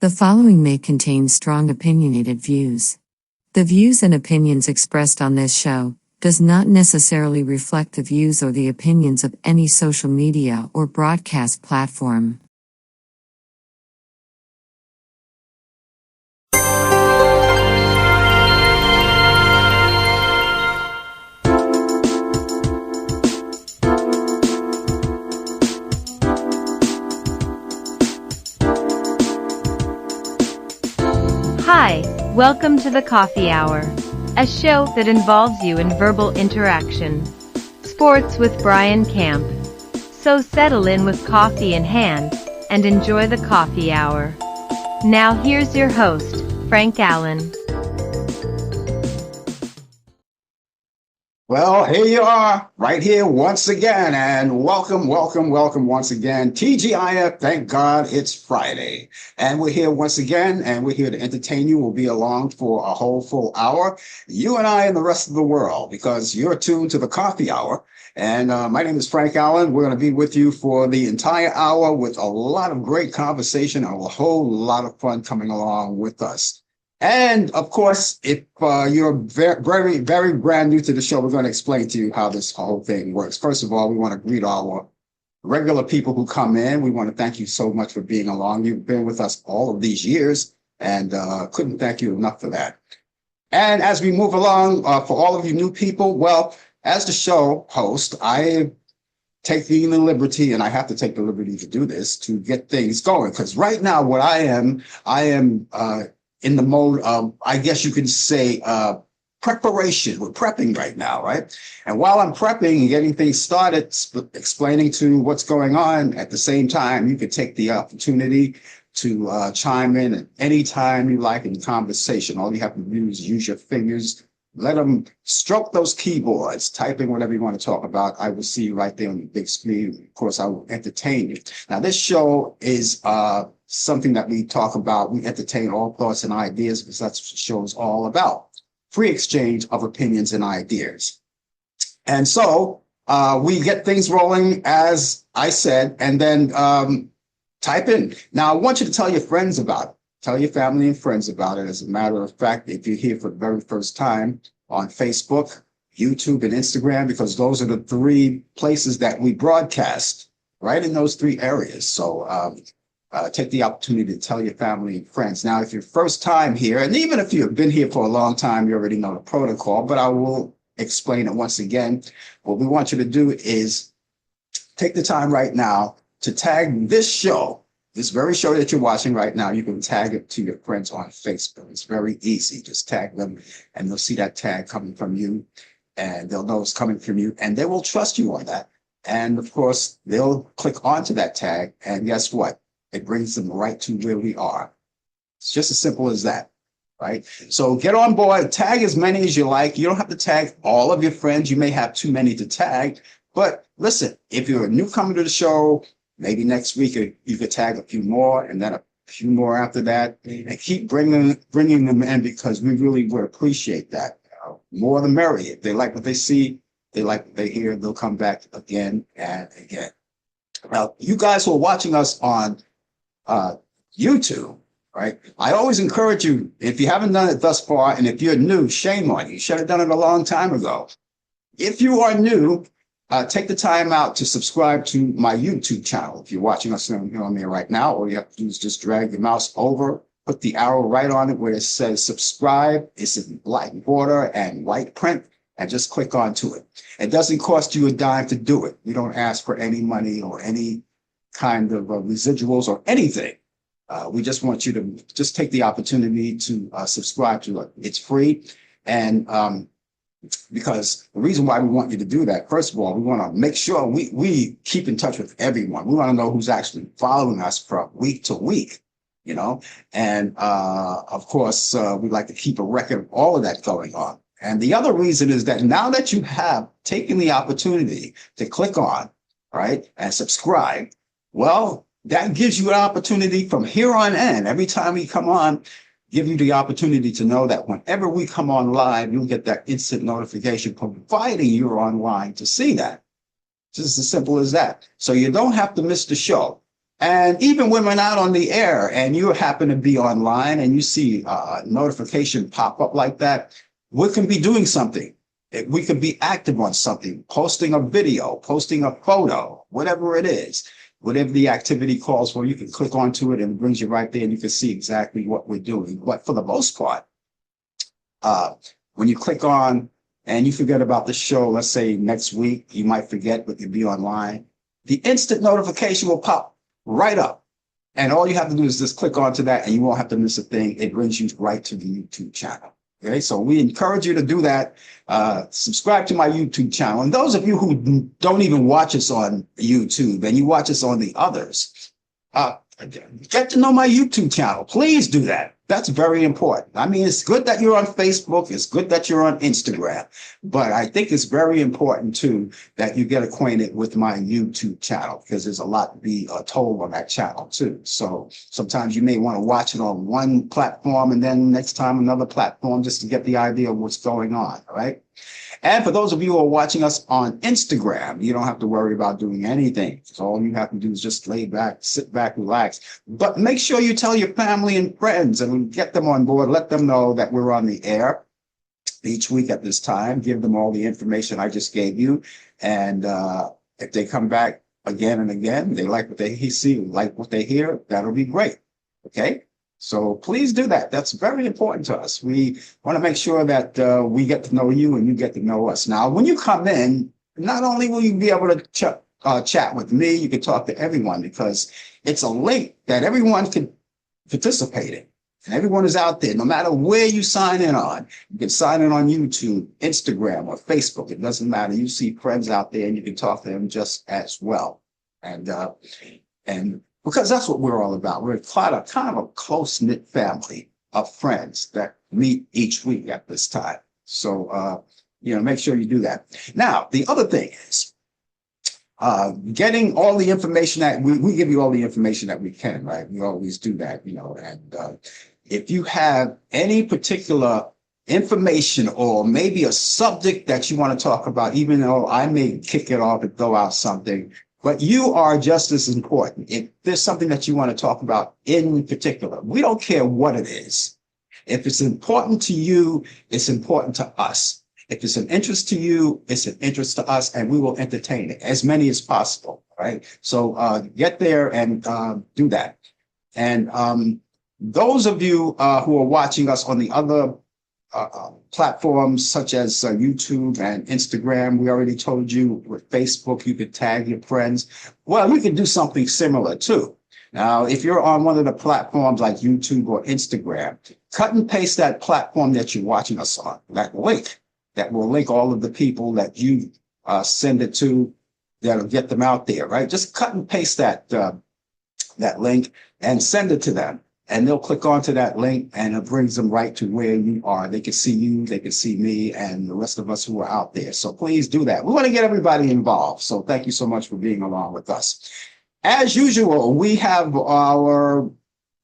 The following may contain strong opinionated views. The views and opinions expressed on this show does not necessarily reflect the views or the opinions of any social media or broadcast platform. Hi, welcome to the Coffee Hour, a show that involves you in verbal interaction. Sports with Brian Camp. So settle in with coffee in hand and enjoy the Coffee Hour. Now here's your host, Frank Allan. Well, here you are, right here once again, and welcome once again. TGIF, thank God it's Friday. And we're here once again, and we're here to entertain you. We'll be along for a whole full hour, you and I and the rest of the world, because you're tuned to the Coffee Hour. And my name is Frank Allan. We're going to be with you for the entire hour with a lot of great conversation and a whole lot of fun coming along with us. And of course, if you're very brand new to the show, we're going to explain to you how this whole thing works. First of all, we want to greet our regular people who come in. We want to thank you so much for being along. You've been with us all of these years, and couldn't thank you enough for that. And as we move along, for all of you new people, well, as the show host, I take the liberty, and I have to take the liberty to do this, to get things going. Because right now, what I am in the mode of, I guess you could say, preparation. We're prepping right now, right? And while I'm prepping and getting things started, explaining to what's going on, at the same time, you could take the opportunity to chime in at any time you like in conversation. All you have to do is use your fingers. Let them stroke those keyboards, typing whatever you want to talk about. I will see you right there on the big screen. Of course, I will entertain you. Now, this show is something that we talk about. We entertain all thoughts and ideas because that's what the show is all about. Free exchange of opinions and ideas. And so we get things rolling, as I said, and then type in. Now, I want you to tell your friends about it. Tell your family and friends about it. As a matter of fact, if you're here for the very first time on Facebook, YouTube, and Instagram, because those are the three places that we broadcast, right in those three areas. So take the opportunity to tell your family and friends. Now, if you're first time here, and even if you've been here for a long time, you already know the protocol, but I will explain it once again. What we want you to do is take the time right now to tag this show. This very show that you're watching right now, you can tag it to your friends on Facebook. It's very easy. Just tag them, and they'll see that tag coming from you, and they'll know it's coming from you, and they will trust you on that. And of course, they'll click onto that tag, and guess what? It brings them right to where we are. It's just as simple as that, right? So get on board, tag as many as you like. You don't have to tag all of your friends. You may have too many to tag, but listen, if you're a newcomer to the show, maybe next week you could tag a few more, and then a few more after that, and keep bringing them in, because we really would appreciate that. More the merrier. If they like what they see, they like what they hear, they'll come back again and again. Now, you guys who are watching us on YouTube, right? I always encourage you, if you haven't done it thus far, and if you're new, shame on you. You should have done it a long time ago. If you are new, take the time out to subscribe to my YouTube channel. If you're watching us on there right now, all you have to do is just drag your mouse over, put the arrow right on it where it says subscribe. It's in black border and white print, and just click onto it. It doesn't cost you a dime to do it. We don't ask for any money or any kind of residuals or anything. We just want you to just take the opportunity to subscribe to it. It's free. And because the reason why we want you to do that, first of all, we want to make sure we keep in touch with everyone. We want to know who's actually following us from week to week, you know. And of course, we like to keep a record of all of that going on. And the other reason is that now that you have taken the opportunity to click on, right, and subscribe, well, that gives you an opportunity from here on in. Every time we come on, give you the opportunity to know that whenever we come on live, you'll get that instant notification, providing you're online to see that. Just as simple as that. So you don't have to miss the show. And even when we're not on the air and you happen to be online and you see a notification pop up like that, we can be doing something. We could be active on something, posting a video, posting a photo, whatever it is. Whatever the activity calls for, you can click onto it and it brings you right there and you can see exactly what we're doing. But for the most part, when you click on and you forget about the show, let's say next week, you might forget, but you'll be online. The instant notification will pop right up. And all you have to do is just click onto that and you won't have to miss a thing. It brings you right to the YouTube channel. Okay, so we encourage you to do that. Subscribe to my YouTube channel. And those of you who don't even watch us on YouTube and you watch us on the others, get to know my YouTube channel. Please do that. That's very important. I mean, it's good that you're on Facebook. It's good that you're on Instagram. But I think it's very important, too, that you get acquainted with my YouTube channel because there's a lot to be told on that channel, too. So sometimes you may want to watch it on one platform and then next time another platform just to get the idea of what's going on, all right? And for those of you who are watching us on Instagram, you don't have to worry about doing anything. So all you have to do is just lay back, sit back, relax. But make sure you tell your family and friends and get them on board. Let them know that we're on the air each week at this time. Give them all the information I just gave you. And if they come back again and again, they like what they see, like what they hear, that'll be great. Okay? So please do that. That's very important to us. We want to make sure that we get to know you and you get to know us. Now, when you come in, not only will you be able to chat with me, you can talk to everyone because it's a link that everyone can participate in. And everyone is out there, no matter where you sign in on. You can sign in on YouTube, Instagram, or Facebook. It doesn't matter. You see friends out there and you can talk to them just as well. And because that's what we're all about. We're kind of a close-knit family of friends that meet each week at this time. So, make sure you do that. Now, the other thing is getting all the information that we give you all the information that we can, right? We always do that, and if you have any particular information or maybe a subject that you want to talk about, even though I may kick it off and throw out something, but you are just as important. If there's something that you want to talk about in particular, we don't care what it is. If it's important to you, it's important to us. If it's an interest to you, it's an interest to us, and we will entertain it, as many as possible, right? So get there and do that. And those of you who are watching us on the other platforms such as YouTube and Instagram, we already told you with Facebook, you could tag your friends. Well, you can do something similar too. Now, if you're on one of the platforms like YouTube or Instagram, cut and paste that platform that you're watching us on, that link that will link all of the people that you send it to, that'll get them out there, right? Just cut and paste that link and send it to them. And they'll click onto that link and it brings them right to where you are. They can see you, they can see me, and the rest of us who are out there. So please do that. We want to get everybody involved. So thank you so much for being along with us. As usual, we have our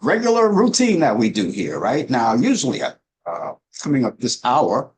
regular routine that we do here, right? Now, usually coming up this hour,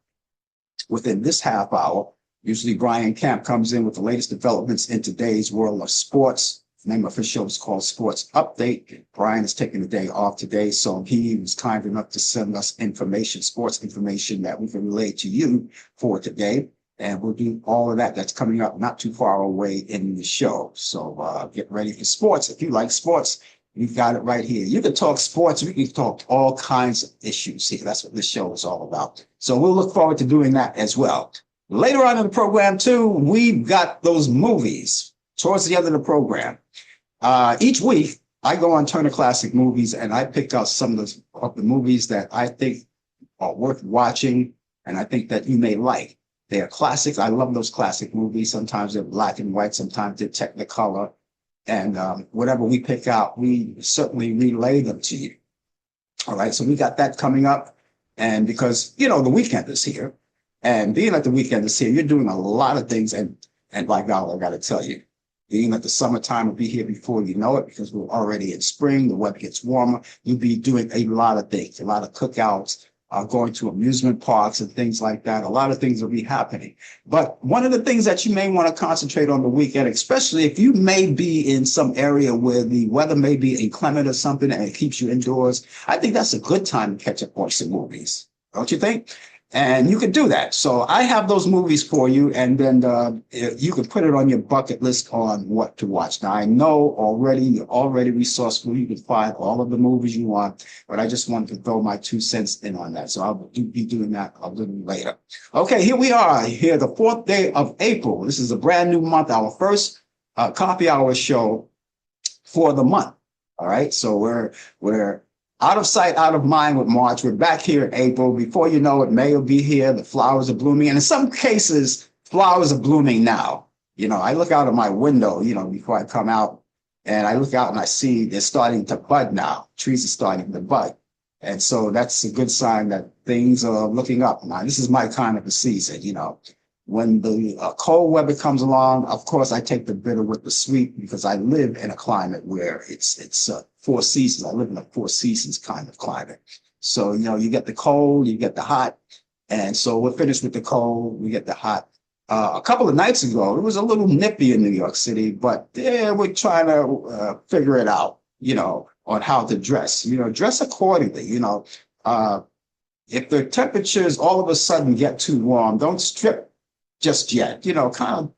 within this half hour, usually Brian Camp comes in with the latest developments in today's world of sports. The name of his show is called Sports Update. Brian is taking the day off today, so he was kind enough to send us information, sports information that we can relay to you for today. And we'll do all of that. That's coming up not too far away in the show. So get ready for sports. If you like sports, we've got it right here. You can talk sports. We can talk all kinds of issues here. That's what this show is all about. So we'll look forward to doing that as well. Later on in the program, too, we've got those movies towards the end of the program. Each week, I go on Turner Classic Movies, and I pick out some of the movies that I think are worth watching, and I think that you may like. They are classics. I love those classic movies. Sometimes they're black and white. Sometimes they're Technicolor. And whatever we pick out, we certainly relay them to you. All right, so we got that coming up. And because, the weekend is here, and being at the weekend is here, you're doing a lot of things. And by God, I got to tell you, being that the summertime will be here before you know it, because we're already in spring, the weather gets warmer. You'll be doing a lot of things, a lot of cookouts, going to amusement parks and things like that. A lot of things will be happening. But one of the things that you may want to concentrate on the weekend, especially if you may be in some area where the weather may be inclement or something and it keeps you indoors, I think that's a good time to catch up on some movies. Don't you think? And you can do that. So I have those movies for you, and then you can put it on your bucket list on what to watch. Now, I know already you're already resourceful. You can find all of the movies you want, but I just wanted to throw my 2 cents in on that. So I'll be doing that a little later. Okay, here we are. Here, the 4th day of April. This is a brand new month, our first coffee hour show for the month. All right, so we're out of sight, out of mind with March. We're back here in April. Before you know it, May will be here. The flowers are blooming. And in some cases, flowers are blooming now. You know, I look out of my window, you know, before I come out, and I look out and I see they're starting to bud now. Trees are starting to bud. And so that's a good sign that things are looking up. Now, this is my kind of a season, you know. When the cold weather comes along, of course, I take the bitter with the sweet because I live in a climate where it's 4 seasons. I live in a 4 seasons kind of climate. So, you know, you get the cold, you get the hot. And so we're finished with the cold, we get the hot. A couple of nights ago, it was a little nippy in New York City, but yeah, we're trying to figure it out, you know, on how to dress, you know, dress accordingly, you know. If the temperatures all of a sudden get too warm, don't strip just yet, you know, kind of,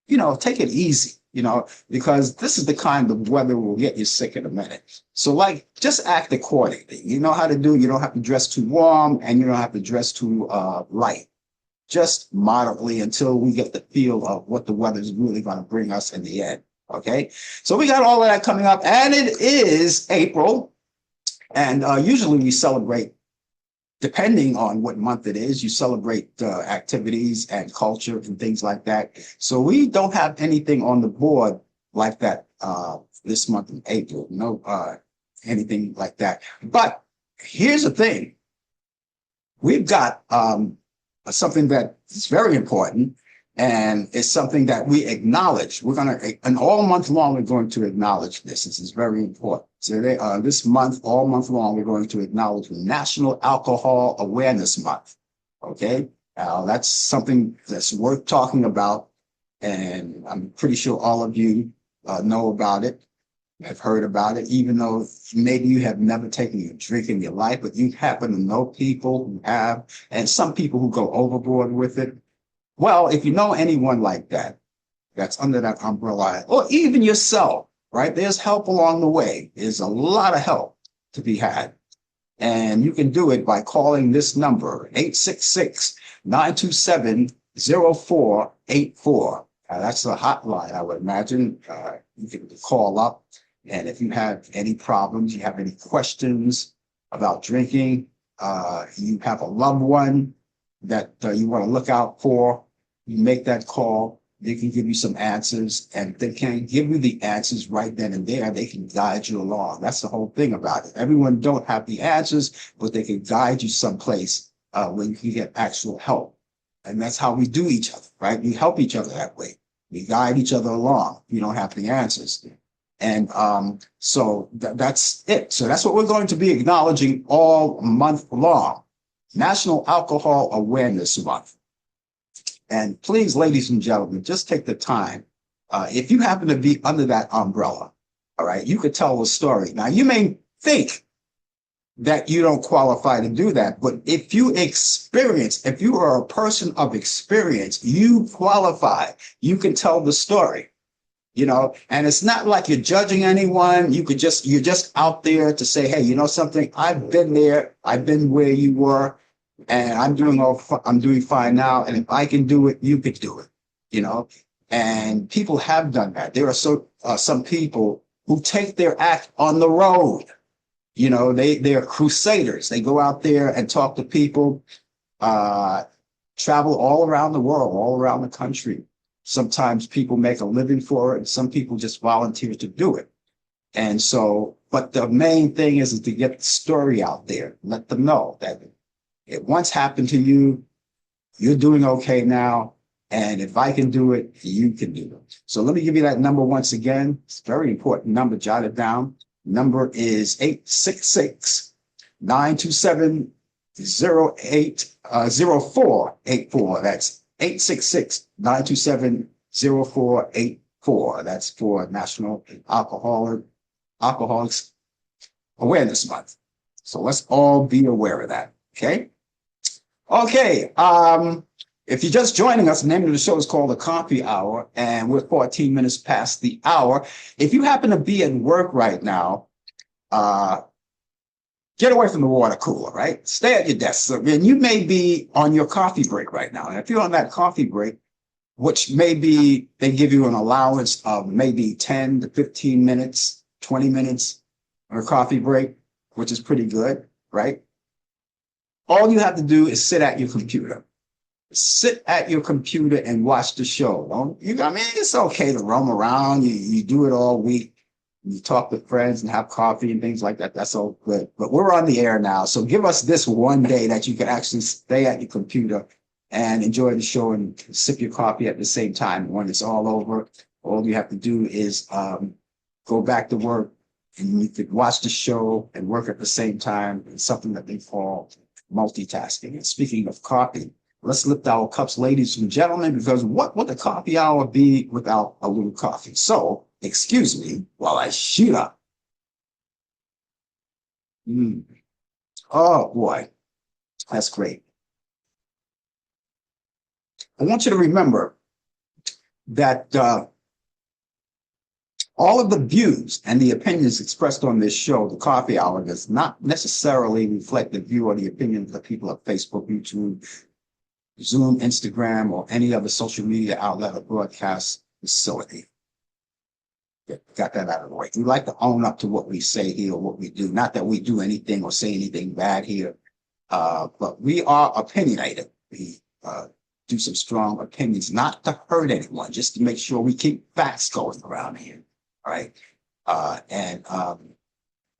you know, take it easy, you know, because this is the kind of weather will get you sick in a minute. So like, just act accordingly. You know how to do, you don't have to dress too warm and you don't have to dress too light. Just moderately until we get the feel of what the weather is really going to bring us in the end. Okay. So we got all of that coming up, and it is April. And usually we celebrate, depending on what month it is, you celebrate activities and culture and things like that. So we don't have anything on the board like that this month in April. No, anything like that. But here's the thing. We've got something that is very important, and it's something that we acknowledge. We're going to, and all month long, we're going to acknowledge this. This is very important. So this month, all month long, we're going to acknowledge National Alcohol Awareness Month. Okay? That's something that's worth talking about, and I'm pretty sure all of you know about it, have heard about it, even though maybe you have never taken a drink in your life, but you happen to know people who have, and some people who go overboard with it. Well, if you know anyone like that, that's under that umbrella, or even yourself, right? There's help along the way. There's a lot of help to be had. And you can do it by calling this number, 866-927-0484. That's the hotline, I would imagine. You can call up. And if you have any problems, you have any questions about drinking, you have a loved one that you want to look out for, you make that call. They can give you some answers, and if they can't give you the answers right then and there, they can guide you along. That's the whole thing about it. Everyone don't have the answers, but they can guide you someplace where you can get actual help. And that's how we do each other, right? We help each other that way. We guide each other along. You don't have the answers. And so that's it. So that's what we're going to be acknowledging all month long. National Alcohol Awareness Month. And please, ladies and gentlemen, just take the time. If you happen to be under that umbrella, all right, you could tell a story. Now, you may think that you don't qualify to do that, but if you are a person of experience, you qualify. You can tell the story. You know, and it's not like you're judging anyone. You're just out there to say, hey, you know something? I've been there. I've been where you were, and I'm doing fine now. And if I can do it, you could do it, you know? And people have done that. There are some people who take their act on the road. You know, they're crusaders. They go out there and talk to people, travel all around the world, all around the country. Sometimes people make a living for it, and some people just volunteer to do it. And so, but the main thing is to get the story out there, let them know that it once happened to you, you're doing okay now, and if I can do it, you can do it. So let me give you that number once again. It's a very important number, jot it down. Number is 927-080484. That's 866-927-0484. That's for National Alcoholics Awareness Month. So let's all be aware of that. Okay. Okay. If you're just joining us, the name of the show is called The Coffee Hour, and we're 14 minutes past the hour. If you happen to be at work right now, get away from the water cooler, right? Stay at your desk. So, and you may be on your coffee break right now. And if you're on that coffee break, which maybe they give you an allowance of maybe 10 to 15 minutes, 20 minutes on a coffee break, which is pretty good, right? All you have to do is sit at your computer. Sit at your computer and watch the show. I mean, it's okay to roam around. You do it all week. You talk to friends and have coffee and things like that. That's all good. But we're on the air now. So give us this one day that you can actually stay at your computer and enjoy the show and sip your coffee at the same time. When it's all over, all you have to do is go back to work, and you could watch the show and work at the same time. It's something that they call multitasking. And speaking of coffee, let's lift our cups, ladies and gentlemen, because what would the coffee hour be without a little coffee? So, excuse me while I shoot up. Oh, boy. That's great. I want you to remember that all of the views and the opinions expressed on this show, The Coffee Hour, does not necessarily reflect the view or the opinions of the people at Facebook, YouTube, Zoom, Instagram, or any other social media outlet or broadcast facility. Got that out of the way. We like to own up to what we say here or what we do. Not that we do anything or say anything bad here, but we are opinionated. We do some strong opinions, not to hurt anyone, just to make sure we keep facts going around here. All right. And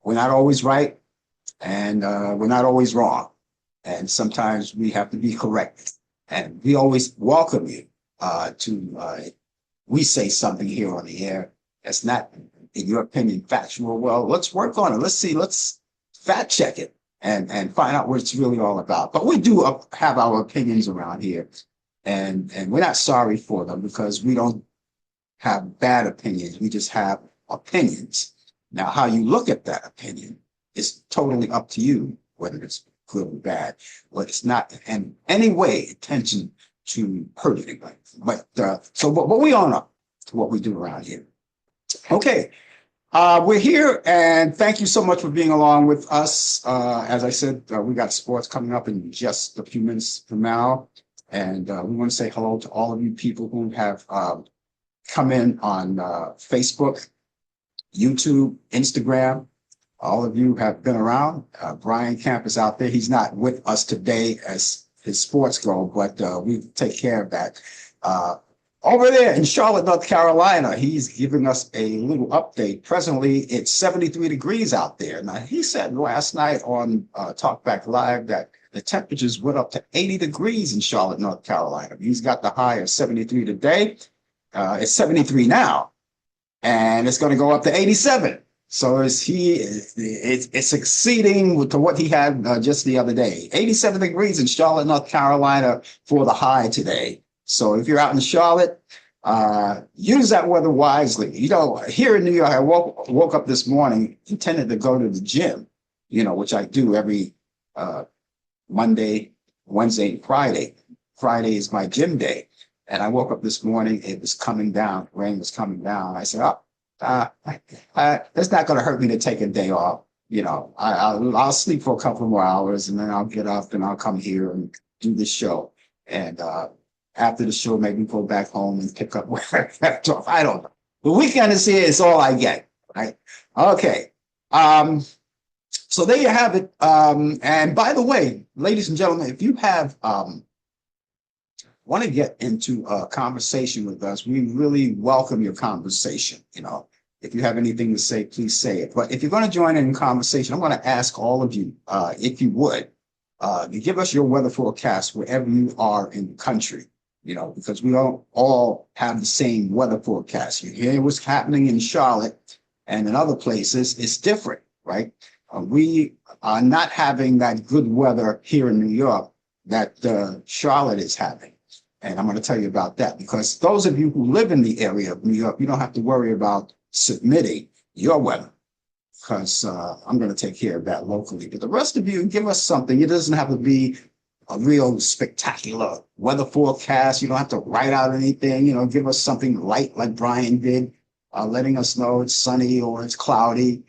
we're not always right, and we're not always wrong. And sometimes we have to be corrected. And we always welcome you we say something here on the air that's not, in your opinion, factual. Well, let's work on it. Let's fact check it and find out what it's really all about. But we do have our opinions around here, and we're not sorry for them, because we don't have bad opinions. We just have opinions. Now, how you look at that opinion is totally up to you, whether it's good or bad, but it's not in any way intention to hurt anybody. But but we own up to what we do around here. Okay, we're here, and thank you so much for being along with us. As I said, we got sports coming up in just a few minutes from now, and we want to say hello to all of you people who have come in on Facebook, YouTube, Instagram. All of you have been around. Brian Camp is out there. He's not with us today as his sports go, but we take care of that. Over there in Charlotte, North Carolina, he's giving us a little update. Presently, it's 73 degrees out there. Now, he said last night on Talkback Live that the temperatures went up to 80 degrees in Charlotte, North Carolina. He's got the high of 73 today. It's 73 now, and it's going to go up to 87. So it's exceeding to what he had just the other day. 87 degrees in Charlotte, North Carolina for the high today. So if you're out in Charlotte, use that weather wisely. You know, here in New York, I woke up this morning, intended to go to the gym, which I do every Monday, Wednesday, and Friday. Friday is my gym day. And I woke up this morning, it was coming down, rain was coming down. I said, it's not going to hurt me to take a day off. I'll sleep for a couple more hours, and then I'll get up and I'll come here and do this show. And after the show, maybe go back home and pick up where I left off. I don't know. The weekend is here. It's all I get. Right? Okay. So there you have it. And by the way, ladies and gentlemen, if you have want to get into a conversation with us, we really welcome your conversation. If you have anything to say, please say it. But if you're going to join in conversation, I'm going to ask all of you, if you would, to give us your weather forecast wherever you are in the country, because we don't all have the same weather forecast. You hear what's happening in Charlotte and in other places, it's different, right? We are not having that good weather here in New York that Charlotte is having. And I'm going to tell you about that because those of you who live in the area of New York, you don't have to worry about submitting your weather because I'm going to take care of that locally. But the rest of you, give us something. It doesn't have to be a real spectacular weather forecast. You don't have to write out anything. Give us something light like Brian did, letting us know it's sunny or it's cloudy,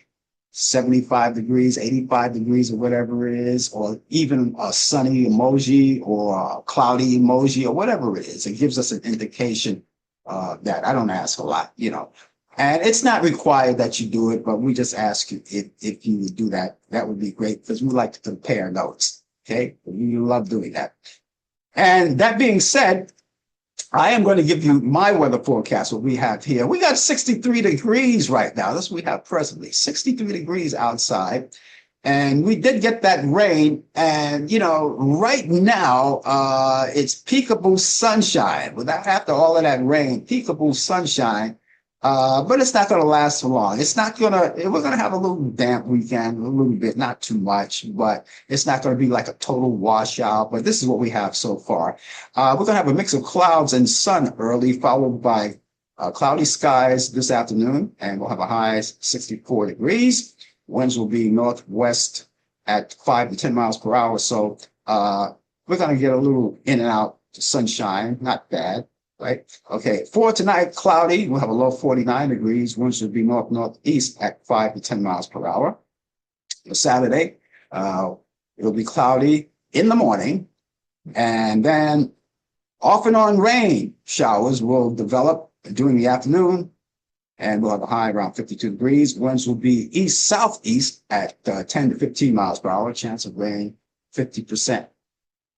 75 degrees, 85 degrees, or whatever it is, or even a sunny emoji or a cloudy emoji or whatever it is. It gives us an indication that I don't ask a lot, And it's not required that you do it, but we just ask you if you would do that. That would be great because we like to compare notes. Okay, we love doing that. And that being said, I am going to give you my weather forecast, what we have here. We got 63 degrees right now. That's what we have presently, 63 degrees outside. And we did get that rain. And, right now, it's peekaboo sunshine. Without after all of that rain, peekaboo sunshine. But it's not going to last for long. We're going to have a little damp weekend, a little bit, not too much, but it's not going to be like a total washout. But this is what we have so far. We're going to have a mix of clouds and sun early, followed by cloudy skies this afternoon. And we'll have a high 64 degrees. Winds will be northwest at 5 to 10 miles per hour. So we're going to get a little in and out to sunshine. Not bad. Right. Okay. For tonight, cloudy. We'll have a low 49 degrees. Winds should be northeast at 5 to 10 miles per hour. For Saturday, it'll be cloudy in the morning, and then off and on rain showers will develop during the afternoon, and we'll have a high around 52 degrees. Winds will be east-southeast at 10 to 15 miles per hour. Chance of rain, 50%.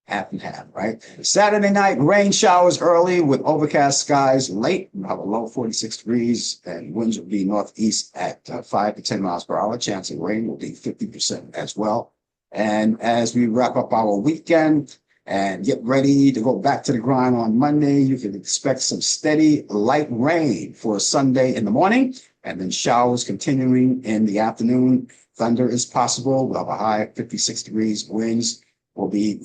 Half and half, right? Saturday night, rain showers early with overcast skies late. We'll have a low 46 degrees and winds will be northeast at 5 to 10 miles per hour. Chance of rain will be 50% as well. And as we wrap up our weekend and get ready to go back to the grind on Monday, you can expect some steady light rain for Sunday in the morning and then showers continuing in the afternoon. Thunder is possible. We'll have a high 56 degrees. Winds will be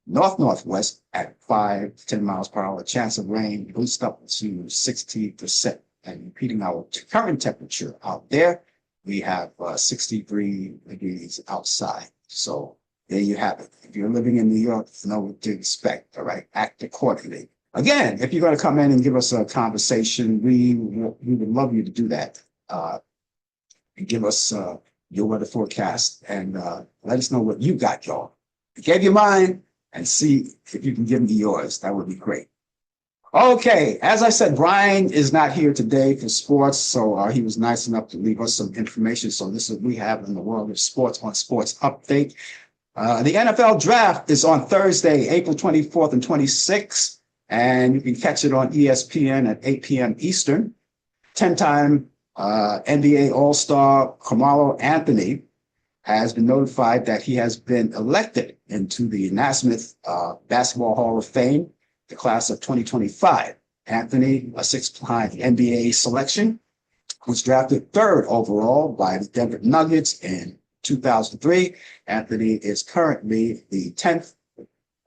north-northwest at 5 to 10 miles per hour. Chance of rain boost up to 60%. And repeating our current temperature out there, we have 63 degrees outside. So there you have it. If you're living in New York, you know what to expect. All right, act accordingly. Again, if you're going to come in and give us a conversation, we would love you to do that. And give us your weather forecast and let us know what you got, y'all. Give you mine and see if you can give me yours. That would be great. Okay, as I said, Brian is not here today for sports, so he was nice enough to leave us some information. So this is what we have in the world of sports on Sports Update. The NFL Draft is on Thursday, April 24th and 26th, and you can catch it on ESPN at 8 p.m. Eastern. 10-time NBA All-Star Carmelo Anthony has been notified that he has been elected into the Naismith Basketball Hall of Fame, the class of 2025. Anthony, a six-time NBA selection, was drafted third overall by the Denver Nuggets in 2003. Anthony is currently the 10th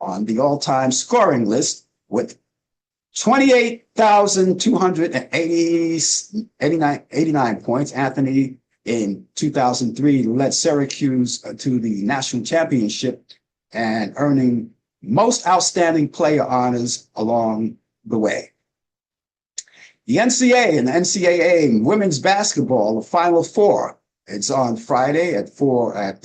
on the all-time scoring list with 28,289 points. Anthony in 2003 led Syracuse to the national championship and earning most outstanding player honors along the way. The NCAA and the NCAA women's basketball, the Final Four, it's on Friday at 4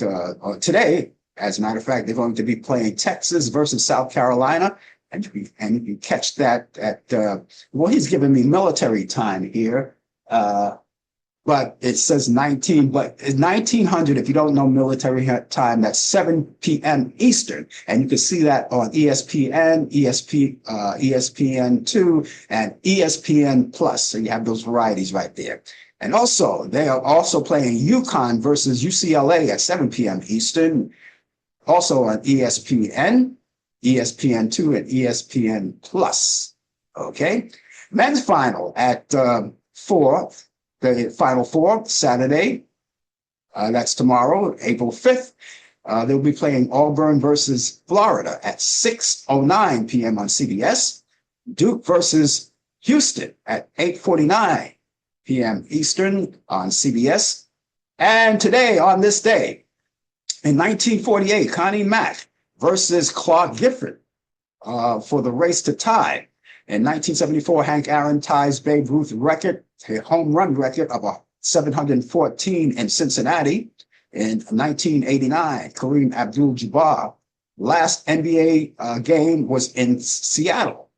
today. As a matter of fact, they're going to be playing Texas versus South Carolina. And you can catch that at, well, he's giving me military time here. But it says 19, but it's 1900. If you don't know military time, that's 7 p.m. Eastern. And you can see that on ESPN, ESPN2, and ESPN Plus. So you have those varieties right there. And also, they are also playing UConn versus UCLA at 7 p.m. Eastern. Also on ESPN, ESPN2, and ESPN Plus. Okay. Men's final at 4. The Final Four, Saturday, That's tomorrow, April 5th. They'll be playing Auburn versus Florida at 6:09 p.m. on CBS. Duke versus Houston at 8:49 p.m. Eastern on CBS. And today, on this day, in 1948, Connie Mack versus Clark Gifford for the race to tie. In 1974, Hank Aaron ties Babe Ruth record, a home run record of 714 in Cincinnati. In 1989, Kareem Abdul-Jabbar last NBA game was in Seattle.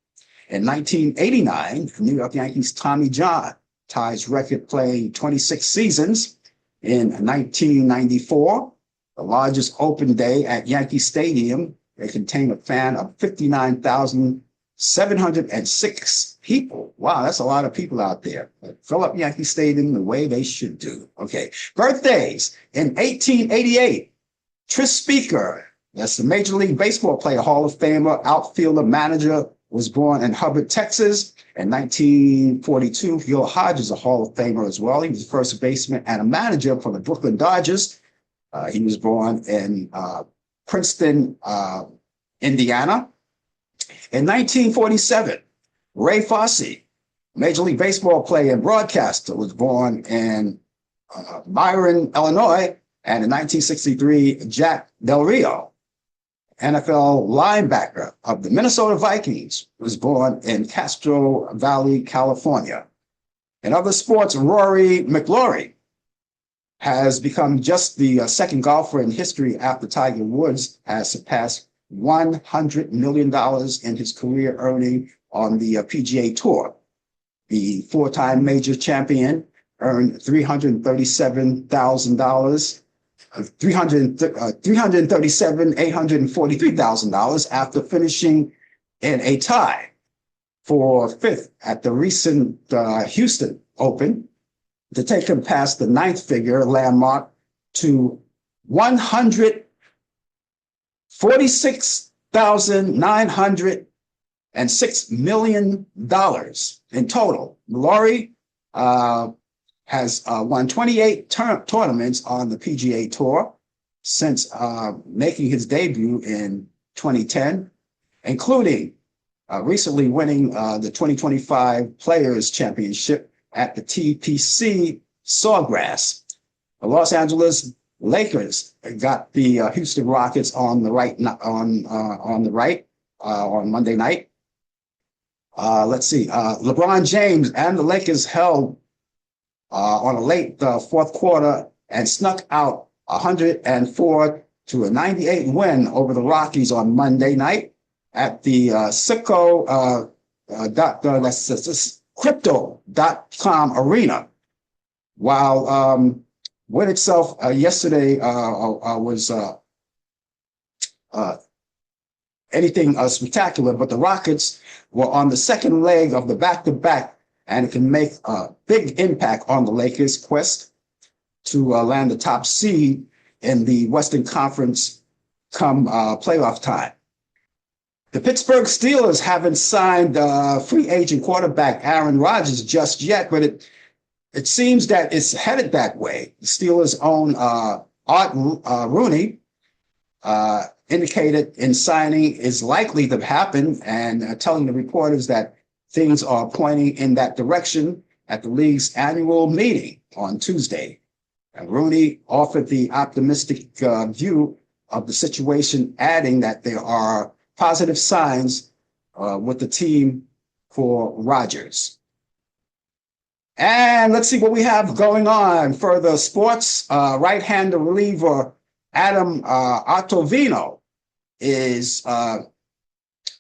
In 1989, New York Yankees Tommy John ties record playing 26 seasons. In 1994, the largest open day at Yankee Stadium, it contained a fan of 59,706 people. Wow, that's a lot of people out there. Fill up Yankee Stadium the way they should do. Okay, birthdays. In 1888, Tris Speaker, that's the Major League Baseball player, Hall of Famer, outfielder, manager, was born in Hubbard, Texas. In 1942, Gil Hodges, a Hall of Famer as well. He was the first baseman and a manager for the Brooklyn Dodgers. He was born in Princeton, Indiana. In 1947, Ray Fosse, Major League Baseball player and broadcaster, was born in Byron, Illinois. And in 1963, Jack Del Rio, NFL linebacker of the Minnesota Vikings, was born in Castro Valley, California. In other sports, Rory McIlroy has become just the second golfer in history after Tiger Woods has surpassed $100 million in his career earning on the PGA Tour. The four-time major champion earned $337,843,000 after finishing in a tie for fifth at the recent Houston Open to take him past the ninth figure landmark to $146,906 million in total. Mallory has won 28 tournaments on the PGA Tour since making his debut in 2010, including recently winning the 2025 Players Championship at the TPC Sawgrass. The Los Angeles Lakers got the Houston Rockets on the right on Monday night. Let's see. LeBron James and the Lakers held on a late fourth quarter and snuck out 104-98 win over the Rockies on Monday night at the Crypto.com arena. While win itself yesterday was anything spectacular, but the Rockets were on the second leg of the back-to-back, and it can make a big impact on the Lakers' quest to land the top seed in the Western Conference come playoff time. The Pittsburgh Steelers haven't signed free agent quarterback Aaron Rodgers just yet, but it seems that it's headed that way. The Steelers' own Art Rooney indicated in signing is likely to happen, and telling the reporters that things are pointing in that direction at the league's annual meeting on Tuesday. And Rooney offered the optimistic view of the situation, adding that there are positive signs with the team for Rodgers. And let's see what we have going on. Further sports, right-hander reliever Adam Ottavino is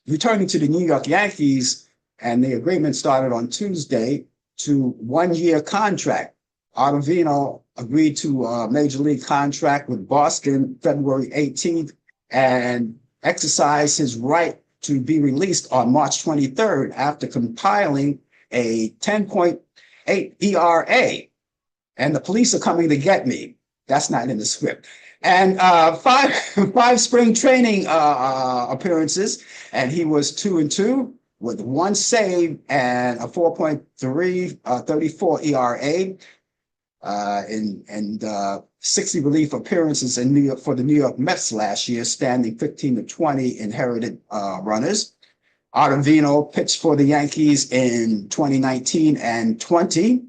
returning to the New York Yankees, and the agreement started on Tuesday to one-year contract. Ottavino agreed to a major league contract with Boston February 18th and exercised his right to be released on March 23rd after compiling a 10.8 ERA. And the police are coming to get me. That's not in the script. And five spring training appearances, and he was 2-2 with one save and a 4.34 ERA. and 60 relief appearances in New York for the New York Mets last year, standing 15-20 inherited runners. Ottavino pitched for the Yankees in 2019 and 20,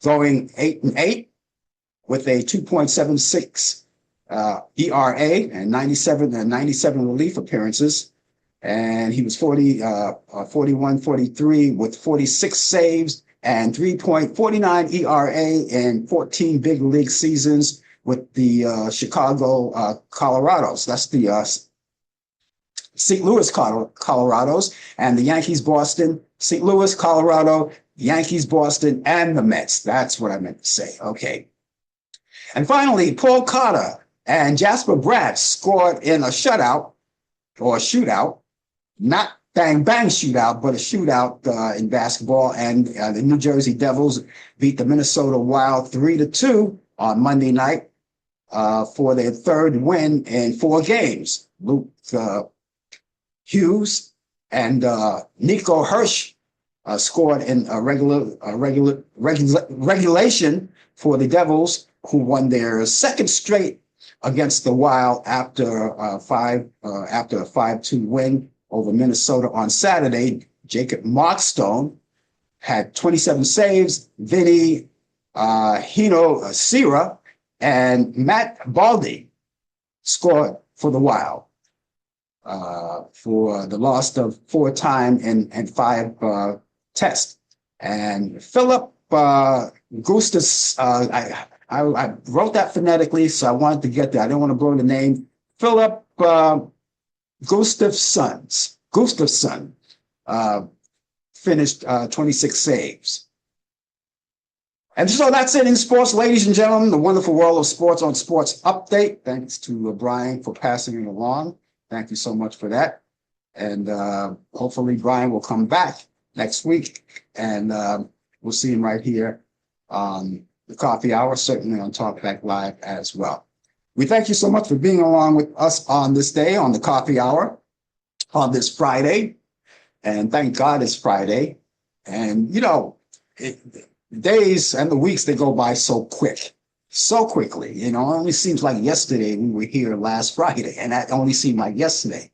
going 8-8 with a 2.76 ERA and 97 relief appearances. And he was 41-43 with 46 saves and 3.49 ERA in 14 big league seasons with the Chicago Colorados. That's the St. Louis, Colorados, and the Yankees, Boston, St. Louis, Colorado, Yankees, Boston, and the Mets. That's what I meant to say. Okay. And finally, Paul Cotter and Jasper Bratt scored in a shutout or a shootout, not bang bang shootout, but a shootout in basketball. And the New Jersey Devils beat the Minnesota Wild 3-2 on Monday night for their third win in 4 games. Luke Hughes and Nico Hirsch scored in a regulation for the Devils, who won their second straight against the Wild after a 5-2 win over Minnesota on Saturday. Jacob Markstone had 27 saves. Vinny Hino Sierra and Matt Baldy scored for the Wild for the loss of 4-time and 5 tests. And Philip Gustas, I wrote that phonetically, so I wanted to get there. I didn't want to blow the name. Philip Gustafson finished 26 saves. And so that's it in sports, ladies and gentlemen, the wonderful world of sports on Sports Update. Thanks to Brian for passing it along. Thank you so much for that. And hopefully Brian will come back next week, and we'll see him right here on the Coffee Hour, certainly on Talkback Live as well. We thank you so much for being along with us on this day, on the Coffee Hour, on this Friday. And thank God it's Friday. And, you know, the days and the weeks, they go by so quickly. You know, it only seems like yesterday we were here last Friday, and that only seemed like yesterday.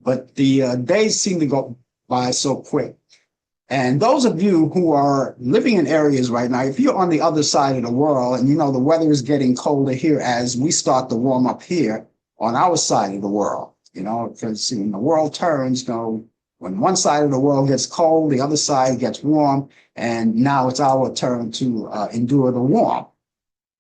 But the days seem to go by so quick. And those of you who are living in areas right now, if you're on the other side of the world, and you know the weather is getting colder here as we start to warm up here on our side of the world, you know, because when the world turns, you know, when one side of the world gets cold, the other side gets warm, and now it's our turn to endure the warm.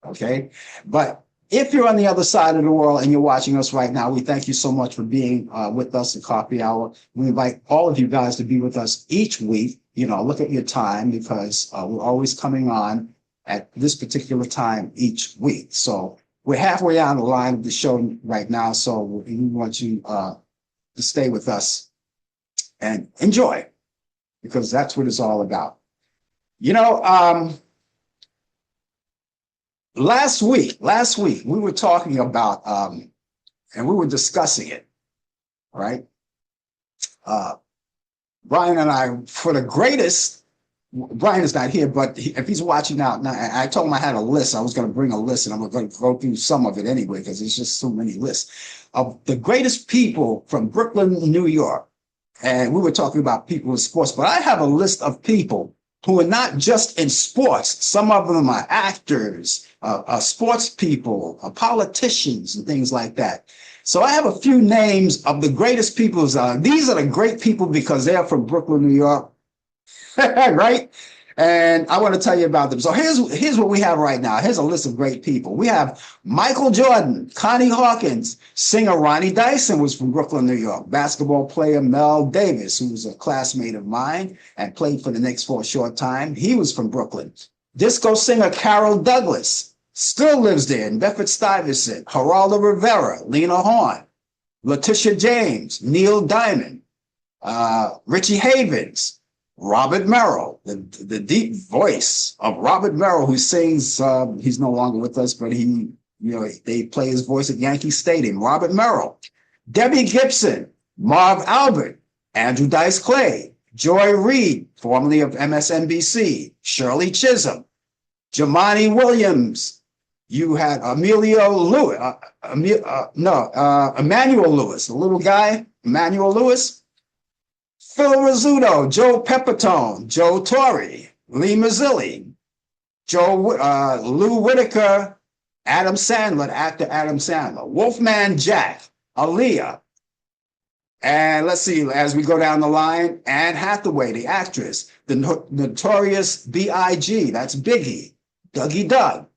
Okay, but if you're on the other side of the world and you're watching us right now, we thank you so much for being with us at Coffee Hour. We invite all of you guys to be with us each week. You know, look at your time, because we're always coming on at this particular time each week. So we're halfway down the line of the show right now. So we want you to stay with us and enjoy, because that's what it's all about. You know, Last week, we were talking about, and we were discussing it, right? Brian and I, for the greatest, Brian is not here, but if he's watching out now, I told him I had a list. I was going to bring a list, and I'm going to go through some of it anyway, because there's just so many lists of the greatest people from Brooklyn, New York. And we were talking about people in sports, but I have a list of people who are not just in sports. Some of them are actors, sports people, politicians, and things like that. So I have a few names of the greatest people. These are the great people because they're from Brooklyn, New York, right? And I want to tell you about them. So here's what we have right now. Here's a list of great people. We have Michael Jordan, Connie Hawkins, singer Ronnie Dyson was from Brooklyn, New York, basketball player Mel Davis, who was a classmate of mine and played for the Knicks for a short time. He was from Brooklyn. Disco singer Carol Douglas still lives there, in Bedford-Stuyvesant. Geraldo Rivera, Lena Horne, Letitia James, Neil Diamond, Richie Havens, Robert Merrill, the deep voice of Robert Merrill, who sings, he's no longer with us, but they play his voice at Yankee Stadium. Robert Merrill, Debbie Gibson, Marv Albert, Andrew Dice Clay, Joy Reid, formerly of MSNBC, Shirley Chisholm, Jamani Williams. You had Emilio Lewis. Emmanuel Lewis, the little guy, Emmanuel Lewis. Phil Rizzuto, Joe Pepitone, Joe Torre, Lee Mazzilli, Lou Whitaker, Adam Sandler, actor Adam Sandler, Wolfman Jack, Aaliyah, and let's see, as we go down the line, Anne Hathaway, the actress, the notorious B.I.G., that's Biggie, Dougie Doug,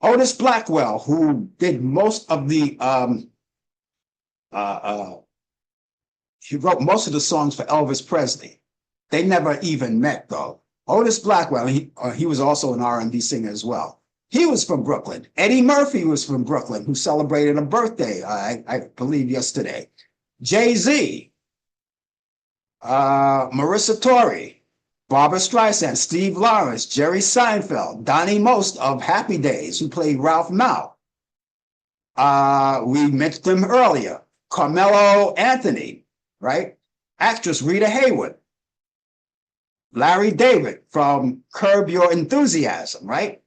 Otis Blackwell, who did most of the, he wrote most of the songs for Elvis Presley. They never even met, though. Otis Blackwell, he was also an R&B singer as well. He was from Brooklyn. Eddie Murphy was from Brooklyn, who celebrated a birthday, I believe, yesterday. Jay-Z, Marissa Torre, Barbara Streisand, Steve Lawrence, Jerry Seinfeld, Donnie Most of Happy Days, who played Ralph Mao. We mentioned him earlier. Carmelo Anthony, right? Actress Rita Hayworth. Larry David from Curb Your Enthusiasm, right?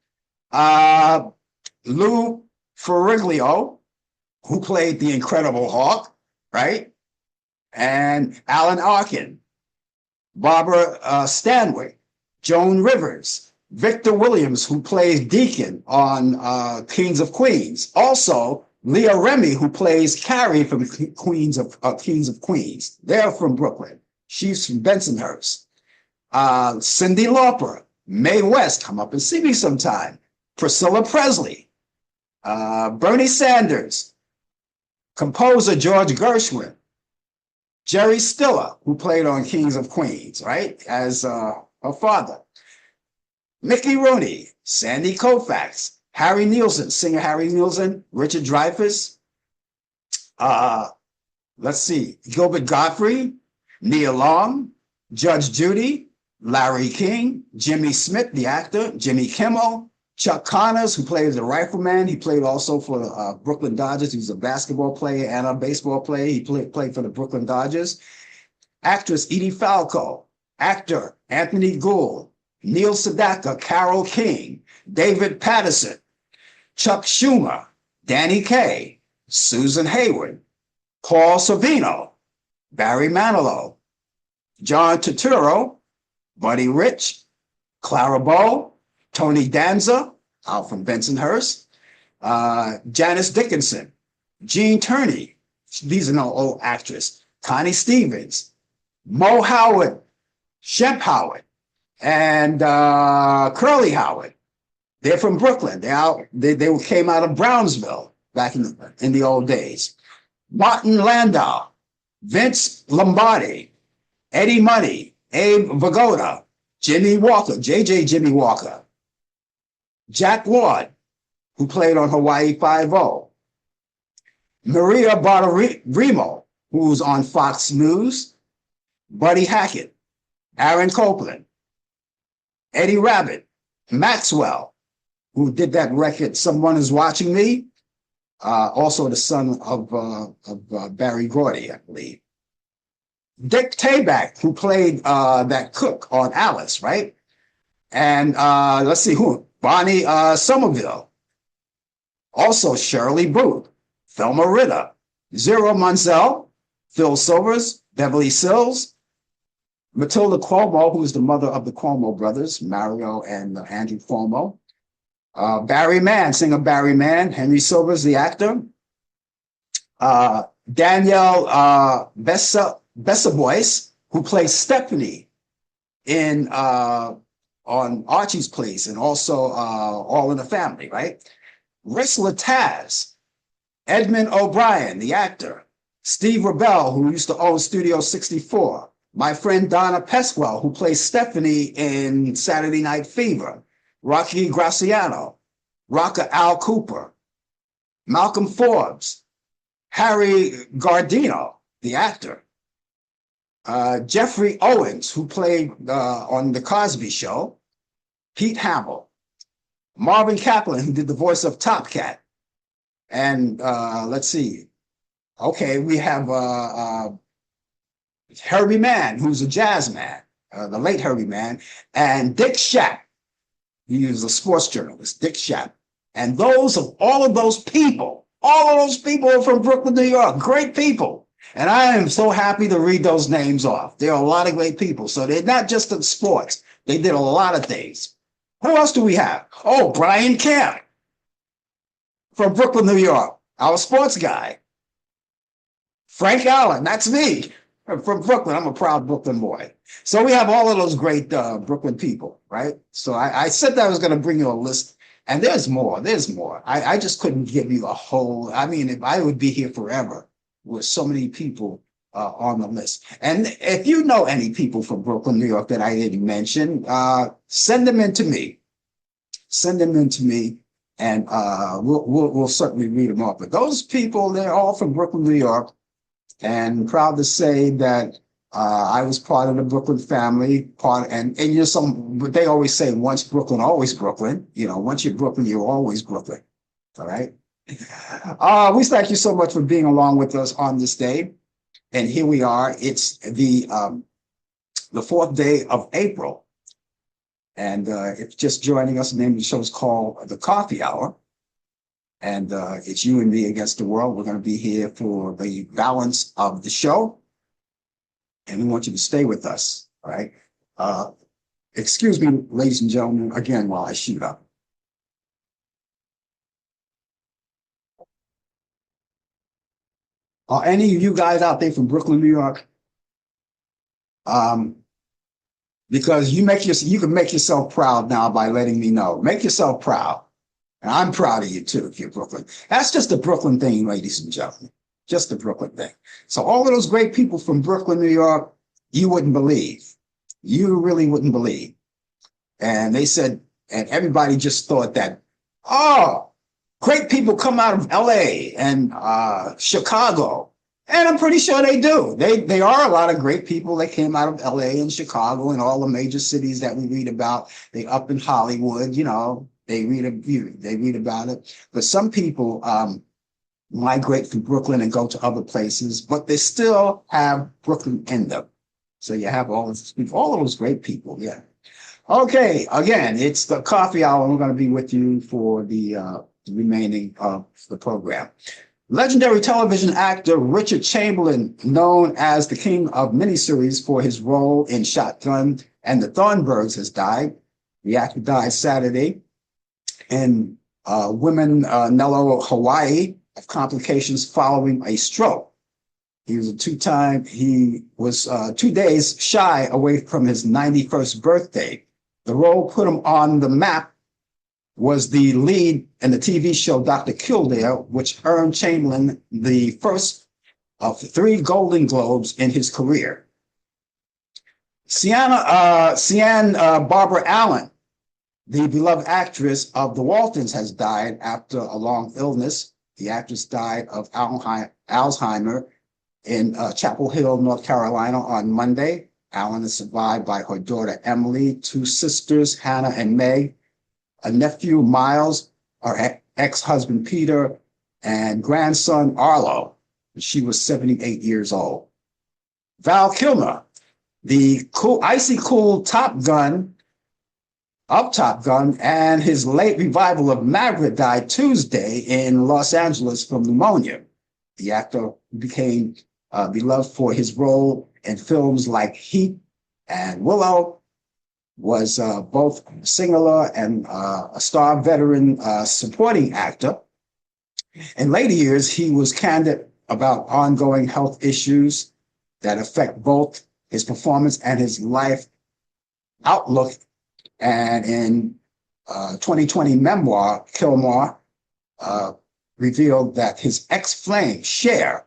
Lou Ferrigno, who played the Incredible Hulk, right? And Alan Arkin, Barbara Stanwyck, Joan Rivers, Victor Williams, who plays Deacon on Kings of Queens. Also, Leah Remini, who plays Carrie from Kings of Queens. They're from Brooklyn. She's from Bensonhurst. Cyndi Lauper, Mae West, come up and see me sometime. Priscilla Presley, Bernie Sanders, composer George Gershwin, Jerry Stiller, who played on Kings of Queens, right, as her father. Mickey Rooney, Sandy Koufax, Harry Nielsen, singer Harry Nielsen, Richard Dreyfuss. Let's see, Gilbert Gottfried, Nia Long, Judge Judy, Larry King, Jimmy Smith, the actor, Jimmy Kimmel, Chuck Connors, who plays the rifleman. He played also for the Brooklyn Dodgers. He was a basketball player and a baseball player. He played for the Brooklyn Dodgers. Actress Edie Falco, actor Anthony Gould, Neil Sedaka, Carole King, David Patterson, Chuck Schumer, Danny Kaye, Susan Hayward, Paul Sorvino, Barry Manilow, John Turturro, Buddy Rich, Clara Bow, Tony Danza, out from Bensonhurst, Janice Dickinson, Gene Tierney, these are no old actors, Connie Stevens, Mo Howard, Shemp Howard, and Curly Howard. They're from Brooklyn. They came out of Brownsville back in the old days. Martin Landau, Vince Lombardi, Eddie Money, Abe Vigoda, Jimmy Walker, JJ Jimmy Walker, Jack Ward, who played on Hawaii Five-0, Maria Bartiromo, who's on Fox News, Buddy Hackett, Aaron Copland, Eddie Rabbit, Maxwell, who did that record, Someone Is Watching Me, also the son of Barry Gordy, I believe. Dick Tabak, who played that cook on Alice, right? And let's see who, Bonnie Somerville. Also Shirley Booth, Thelma Ritter, Zero Monsell, Phil Silvers, Beverly Sills, Matilda Cuomo, who is the mother of the Cuomo brothers, Mario and Andrew Cuomo. Barry Mann, singer Barry Mann, Henry Silvers, the actor. Danielle Besabois, who plays Stephanie in on Archie's Place and also All in the Family, right? Wrestler Taz, Edmund O'Brien, the actor, Steve Rebell, who used to own Studio 64, my friend Donna Pesquel, who plays Stephanie in Saturday Night Fever, Rocky Graciano, Rocker Al Cooper, Malcolm Forbes, Harry Gardino, the actor, Jeffrey Owens, who played on The Cosby Show, Pete Hamill, Marvin Kaplan, who did the voice of Top Cat, and let's see, okay, we have Herbie Mann, who's a jazz man, the late Herbie Mann, and Dick Shack, He was a sports journalist, Dick Schaap. And all of those people are from Brooklyn, New York. Great people. And I am so happy to read those names off. There are a lot of great people. So they're not just in sports. They did a lot of things. Who else do we have? Oh, Brian Camp from Brooklyn, New York, our sports guy. Frank Allan, that's me. I'm from Brooklyn. I'm a proud Brooklyn boy. So we have all of those great Brooklyn people, right? So I said that I was going to bring you a list, and there's more. There's more. I just couldn't give you a whole. I mean, if I would be here forever with so many people on the list. And if you know any people from Brooklyn, New York that I didn't mention, send them in to me. Send them in to me, and we'll certainly read them off. But those people, they're all from Brooklyn, New York. And proud to say that I was part of the Brooklyn family. And you know, but they always say, once Brooklyn, always Brooklyn. You know, once you're Brooklyn, you're always Brooklyn. All right. We thank you so much for being along with us on this day. And here we are. It's the 4th day of April. And if just joining us, the name of the show is called The Coffee Hour. And it's you and me against the world. We're going to be here for the balance of the show. And we want you to stay with us, all right? Excuse me, ladies and gentlemen, again, while I shoot up. Are any of you guys out there from Brooklyn, New York? Because you can make yourself proud now by letting me know. Make yourself proud. And I'm proud of you too, if you're Brooklyn. That's just a Brooklyn thing, ladies and gentlemen. Just a Brooklyn thing. So all of those great people from Brooklyn, New York, you wouldn't believe. You really wouldn't believe. And they said, and everybody just thought that, oh, great people come out of LA and Chicago. And I'm pretty sure they do. They are a lot of great people that came out of LA and Chicago and all the major cities that we read about. They up in Hollywood, you know. They read about it. But some people migrate from Brooklyn and go to other places, but they still have Brooklyn in them. So you have all of those great people. Yeah. Okay. Again, it's the coffee hour. We're going to be with you for the remaining of the program. Legendary television actor Richard Chamberlain, known as the king of miniseries for his role in Shotgun and the Thornburgs, has died. The actor died Saturday in Nello, Hawaii, of complications following a stroke. He was 2 days shy away from his 91st birthday. The role put him on the map was the lead in the TV show Dr. Kildare, which earned Chamberlain the first of 3 Golden Globes in his career. Sienna Barbara Allan, the beloved actress of The Waltons, has died after a long illness. The actress died of Alzheimer in Chapel Hill, North Carolina on Monday. Allan is survived by her daughter, Emily, 2 sisters, Hannah and Meg, a nephew, Miles, her ex-husband, Peter, and grandson, Arlo. She was 78 years old. Val Kilmer, the icy cool Top Gun, and his late revival of Maverick died Tuesday in Los Angeles from pneumonia. The actor became beloved for his role in films like Heat and Willow, was both singular and a star veteran supporting actor. In later years, he was candid about ongoing health issues that affect both his performance and his life outlook. And in 2020 memoir, Kilmer revealed that his ex-flame, Cher,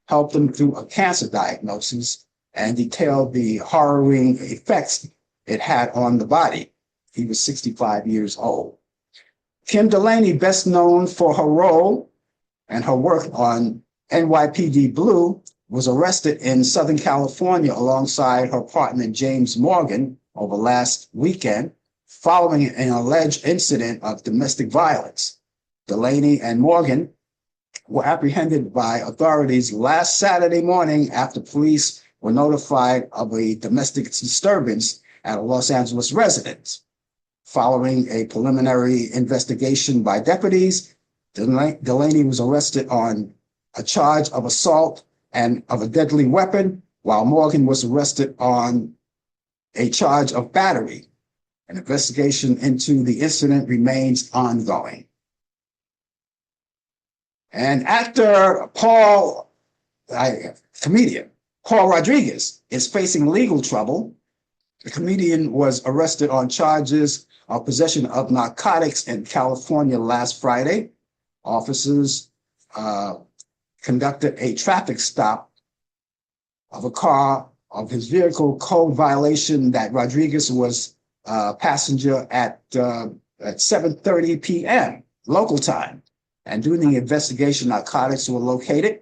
helped him through a cancer diagnosis and detailed the harrowing effects it had on the body. He was 65 years old. Kim Delaney, best known for her role and her work on NYPD Blue, was arrested in Southern California alongside her partner James Morgan over last weekend following an alleged incident of domestic violence. Delaney and Morgan were apprehended by authorities last Saturday morning after police were notified of a domestic disturbance at a Los Angeles residence. Following a preliminary investigation by deputies, Delaney was arrested on a charge of assault and of a deadly weapon, while Morgan was arrested on a charge of battery. An investigation into the incident remains ongoing. And comedian Paul Rodriguez is facing legal trouble. The comedian was arrested on charges of possession of narcotics in California last Friday. Officers conducted a traffic stop of a car of his vehicle code violation that Rodriguez was passenger at 7:30 p.m. local time. And during the investigation, narcotics were located.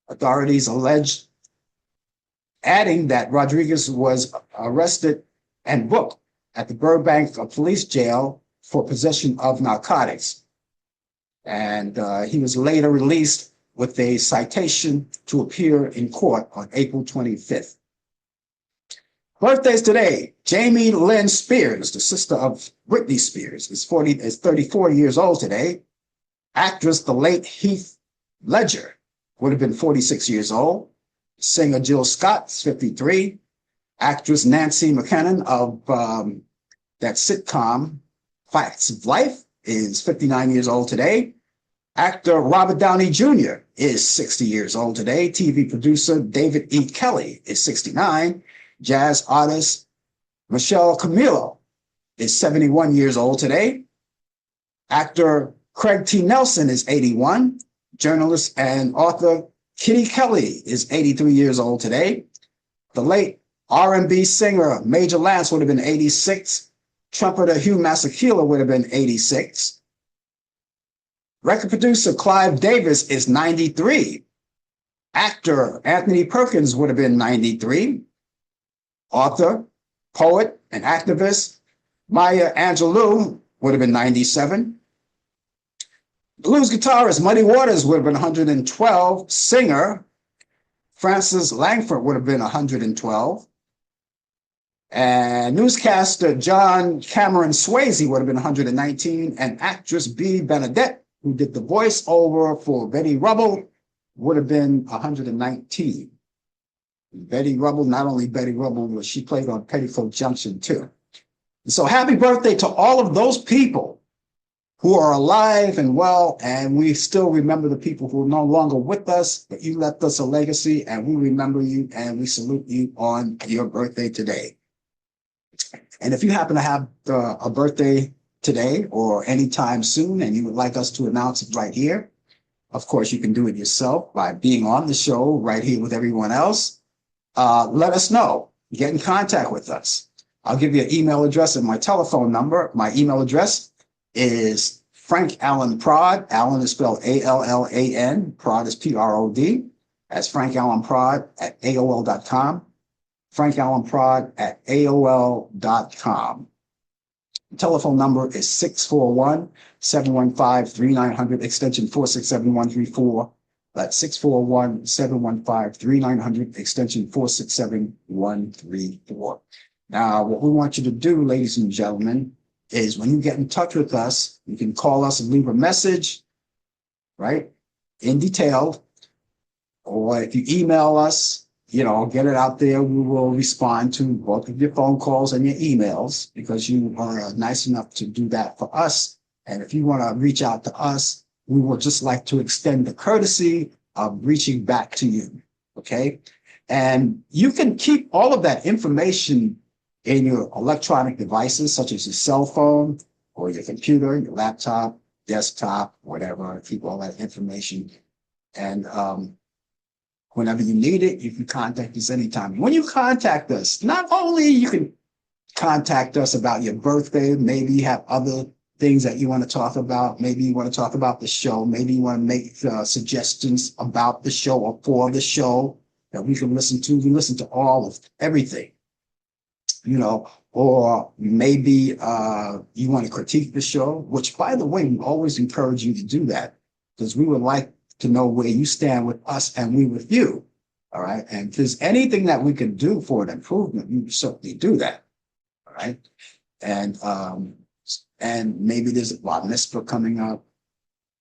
Authorities alleged, adding that Rodriguez was arrested and booked at the Burbank Police Jail for possession of narcotics. And he was later released with a citation to appear in court on April 25th. Birthdays today: Jamie Lynn Spears, the sister of Britney Spears, is 34 years old today. Actress, the late Heath Ledger, would have been 46 years old. Singer Jill Scott is 53. Actress Nancy McKinnon of that sitcom Facts of Life is 59 years old today. Actor Robert Downey Jr. is 60 years old today. TV producer David E. Kelly is 69. Jazz artist Michelle Camilo is 71 years old today. Actor Craig T. Nelson is 81. Journalist and author Kitty Kelly is 83 years old today. The late R&B singer Major Lance would have been 86. Trumpeter Hugh Masekela would have been 86. Record producer Clive Davis is 93. Actor Anthony Perkins would have been 93. Author, poet, and activist Maya Angelou would have been 97. Blues guitarist Muddy Waters would have been 112. Singer Francis Langford would have been 112. And newscaster John Cameron Swayze would have been 119. And actress Bea Benadette, who did the voiceover for Betty Rubble, would have been 119. Betty Rubble, not only Betty Rubble, but she played on Petticoat Junction too. And so happy birthday to all of those people who are alive and well, and we still remember the people who are no longer with us, but you left us a legacy, and we remember you, and we salute you on your birthday today. And if you happen to have a birthday today or anytime soon, and you would like us to announce it right here, of course, you can do it yourself by being on the show right here with everyone else. Let us know. Get in contact with us. I'll give you an email address and my telephone number. My email address is Frank Allan Prod. Allan is spelled A-L-L-A-N. Prod is P-R-O-D. That's Frank Allan Prod at AOL.com. Frank Allan Prod at AOL.com. The telephone number is 641-715-3900, extension 467-134. That's 641-715-3900, extension 467-134. Now, what we want you to do, ladies and gentlemen, is when you get in touch with us, you can call us and leave a message, right, in detail, or if you email us, get it out there. We will respond to both of your phone calls and your emails because you are nice enough to do that for us. And if you want to reach out to us, we would just like to extend the courtesy of reaching back to you, okay? And you can keep all of that information in your electronic devices, such as your cell phone or your computer, your laptop, desktop, whatever. Keep all that information. And whenever you need it, you can contact us anytime. When you contact us, not only you can contact us about your birthday, maybe you have other things that you want to talk about. Maybe you want to talk about the show. Maybe you want to make suggestions about the show or for the show that we can listen to. We listen to all of everything. Or maybe you want to critique the show, which, by the way, we always encourage you to do that because we would like to know where you stand with us and we with you. All right. And if there's anything that we can do for an improvement, we certainly do that. All right. and maybe there's a bar mitzvah coming up.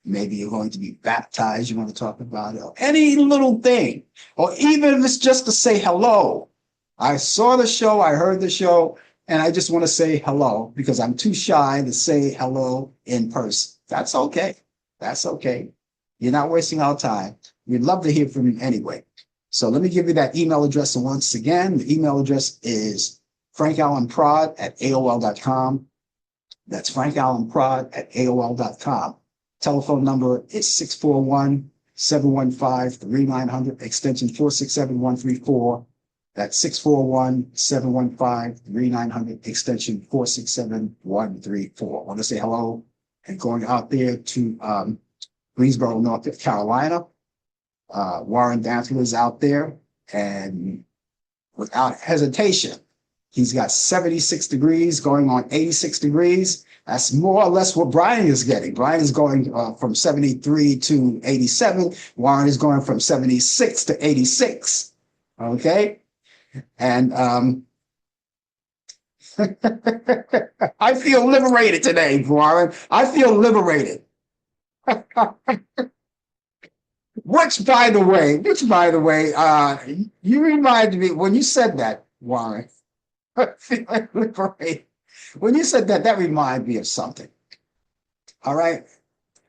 Maybe you're going to be baptized. You want to talk about it, or any little thing, or even if it's just to say hello. I saw the show, I heard the show, and I just want to say hello because I'm too shy to say hello in person. That's okay. That's okay. You're not wasting our time. We'd love to hear from you anyway. So let me give you that email address once again. The email address is frankallenprod@aol.com. That's frankallenprod@aol.com. Telephone number is 641-715-3900, extension 467134. That's 641-715-3900, extension 467134. I want to say hello and going out there to Greensboro, North Carolina. Warren Dantle is out there, and without hesitation, he's got 76 degrees going on 86 degrees. That's more or less what Brian is getting. Brian is going from 73 to 87. Warren is going from 76 to 86. Okay? And I feel liberated today, Warren. I feel liberated. Which, by the way, you reminded me when you said that, Warren. I feel liberated. When you said that, that reminded me of something. All right.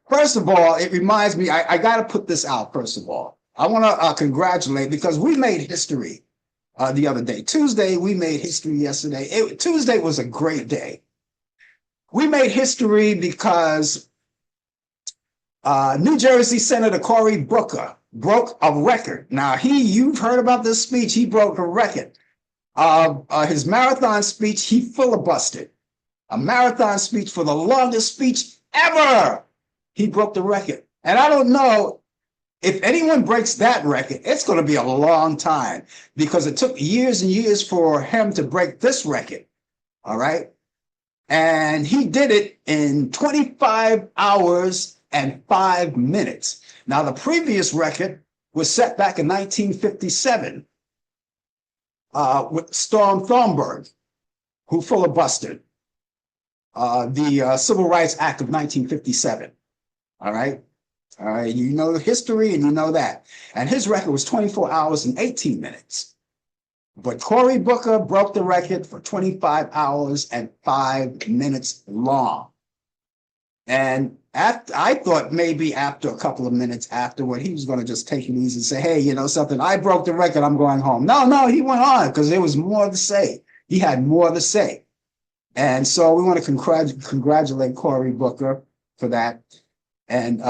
First of all, it reminds me, I got to put this out, first of all. I want to congratulate, because we made history the other day. Tuesday, we made history yesterday. Tuesday was a great day. We made history because New Jersey Senator Cory Booker broke a record. Now, you've heard about this speech. He broke a record. His marathon speech, he filibustered. A marathon speech for the longest speech ever. He broke the record. And I don't know if anyone breaks that record, it's going to be a long time, because it took years and years for him to break this record. All right. And he did it in 25 hours and 5 minutes. Now, the previous record was set back in 1957 with Storm Thornburgh, who filibustered the Civil Rights Act of 1957. All right. All right. You know the history and you know that. And his record was 24 hours and 18 minutes. But Cory Booker broke the record for 25 hours and 5 minutes long. And I thought maybe after a couple of minutes afterward, he was going to just take it easy and say, hey, you know something, I broke the record, I'm going home. No, he went on because there was more to say. He had more to say. And so we want to congratulate Cory Booker for that. And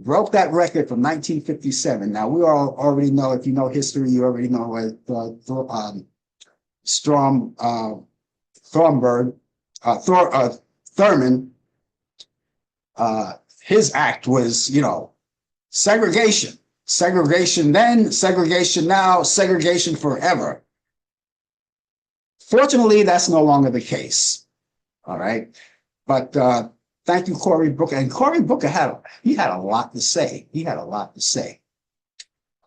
broke that record from 1957. Now, we all already know, if you know history, you already know what Thurman, his act was, segregation. Segregation then, segregation now, segregation forever. Fortunately, that's no longer the case. All right. But thank you, Cory Booker. And Cory Booker had a lot to say. He had a lot to say.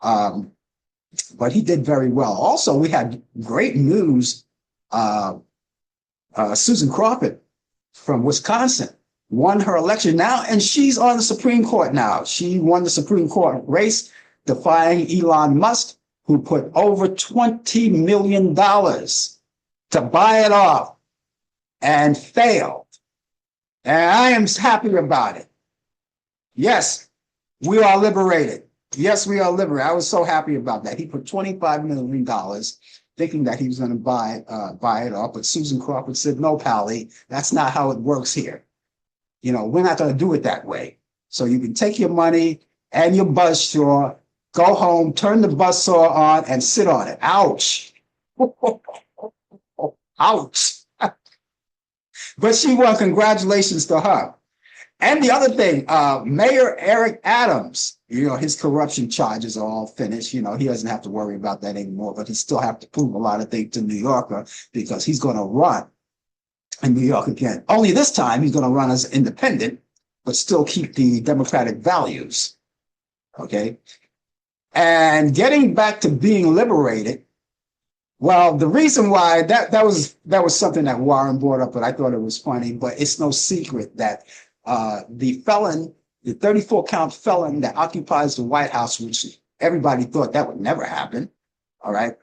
But he did very well. Also, we had great news. Susan Crawford from Wisconsin won her election now, and she's on the Supreme Court now. She won the Supreme Court race, defying Elon Musk, who put over $20 million to buy it off and failed. And I am happy about it. Yes, we are liberated. Yes, we are liberated. I was so happy about that. He put $25 million thinking that he was going to buy it off. But Susan Crawford said, no, Pally, that's not how it works here. We're not going to do it that way. So you can take your money and your buzzsaw, go home, turn the buzzsaw on and sit on it. Ouch. Ouch. But she won. Congratulations to her. And the other thing, Mayor Eric Adams, his corruption charges are all finished. He doesn't have to worry about that anymore, but he still have to prove a lot of things to New Yorker, because he's going to run in New York again. Only this time he's going to run as independent, but still keep the democratic values. Okay. And getting back to being liberated, Well, the reason why that was something that Warren brought up, but I thought it was funny. But it's no secret that the felon, the 34 count felon that occupies the White House, which everybody thought that would never happen. All right.